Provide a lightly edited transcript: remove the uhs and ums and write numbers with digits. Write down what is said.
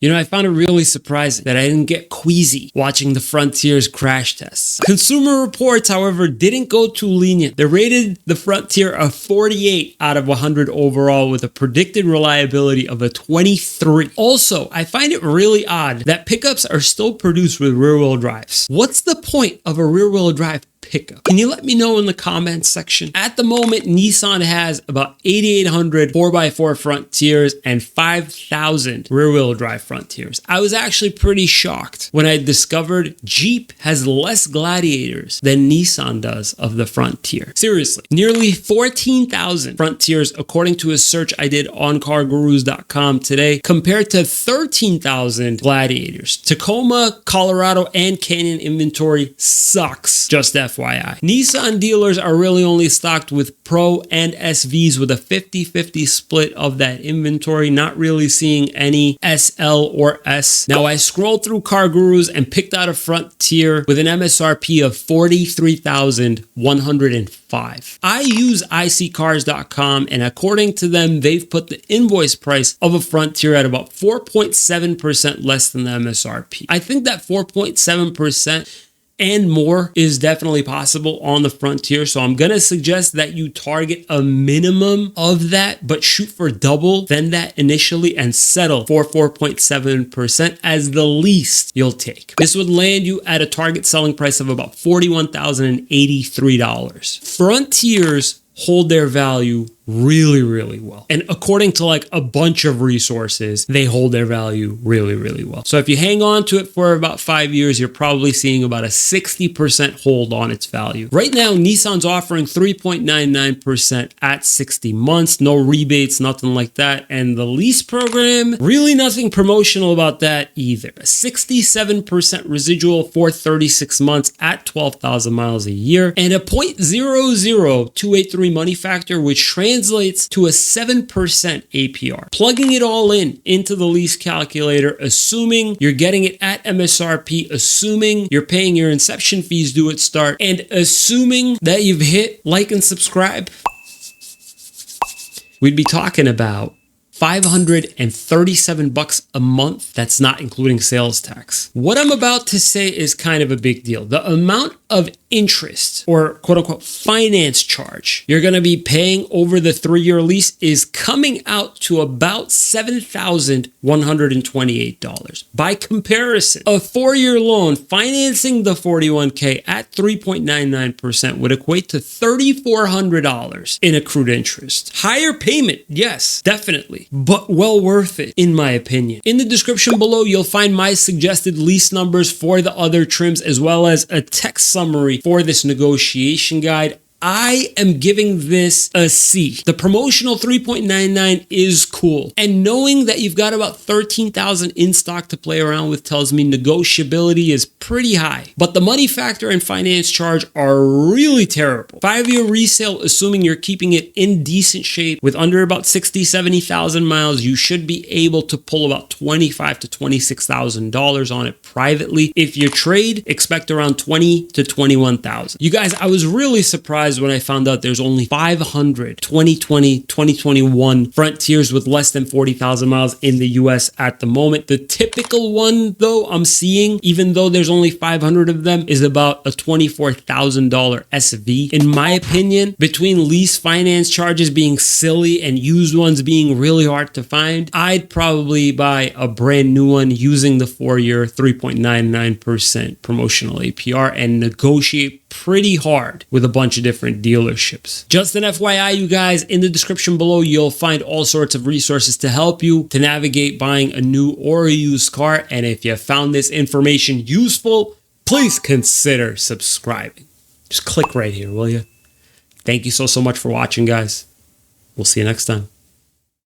You know, I found it really surprising that I didn't get queasy watching the Frontier's crash tests. Consumer Reports, however, didn't go too lenient. They rated the Frontier a 48 out of 100 overall with a predicted reliability of a 23. Also, I find it really odd that pickups are still produced with rear-wheel drives. What's the point of a rear-wheel drive pickup? Can you let me know in the comments section? At the moment, Nissan has about 8,800 4x4 Frontiers and 5,000 rear-wheel drive Frontiers. I was actually pretty shocked when I discovered Jeep has less Gladiators than Nissan does of the Frontier. Seriously, nearly 14,000 Frontiers according to a search I did on cargurus.com today, compared to 13,000 Gladiators. Tacoma, Colorado, and Canyon inventory sucks, just FYI. Nissan dealers are really only stocked with Pro and SVs with a 50-50 split of that inventory, not really seeing any SL or S. Now, I scrolled through Car Gurus and picked out a Frontier with an MSRP of $43,105. I use iSeeCars.com, and according to them, they've put the invoice price of a Frontier at about 4.7% less than the MSRP. I think that 4.7% and more is definitely possible on the Frontier. So I'm going to suggest that you target a minimum of that, but shoot for double than that initially and settle for 4.7% as the least you'll take. This would land you at a target selling price of about $41,083. Frontiers hold their value really well. And according to like a bunch of resources, they hold their value really well. So if you hang on to it for about 5 years, you're probably seeing about a 60% hold on its value. Right now, Nissan's offering 3.99% at 60 months, no rebates, nothing like that. And the lease program, really nothing promotional about that either. A 67% residual for 36 months at 12,000 miles a year, and a 0.00283 money factor, which translates to a 7% APR. Plugging it all into the lease calculator, assuming you're getting it at MSRP, assuming you're paying your inception fees due at start, and assuming that you've hit like and subscribe, we'd be talking about $537 a month. That's not including sales tax. What I'm about to say is kind of a big deal. The amount of interest, or quote unquote finance charge, you're going to be paying over the 3-year lease is coming out to about $7,128. By comparison, a 4-year loan financing the 41K at 3.99% would equate to $3,400 in accrued interest. Higher payment, yes, definitely, but well worth it in my opinion. In the description below, you'll find my suggested lease numbers for the other trims, as well as a text summary for this negotiation guide. I am giving this a C. The promotional 3.99 is cool. And knowing that you've got about 13,000 in stock to play around with tells me negotiability is pretty high. But the money factor and finance charge are really terrible. 5-year resale, assuming you're keeping it in decent shape with under about 60, 70,000 miles, you should be able to pull about $25,000 to $26,000 on it privately. If you trade, expect around $20,000 to $21,000. You guys, I was really surprised when I found out there's only 500 2020, 2021 Frontiers with less than 40,000 miles in the US at the moment. The typical one, though, I'm seeing, even though there's only 500 of them, is about a $24,000 SV. In my opinion, between lease finance charges being silly and used ones being really hard to find, I'd probably buy a brand new one using the 4-year 3.99% promotional APR and negotiate pretty hard with a bunch of different dealerships. Just an FYI, you guys, in the description below, you'll find all sorts of resources to help you to navigate buying a new or a used car. And if you found this information useful, please consider subscribing. Just click right here, will you? Thank you so much for watching, guys. We'll see you next time.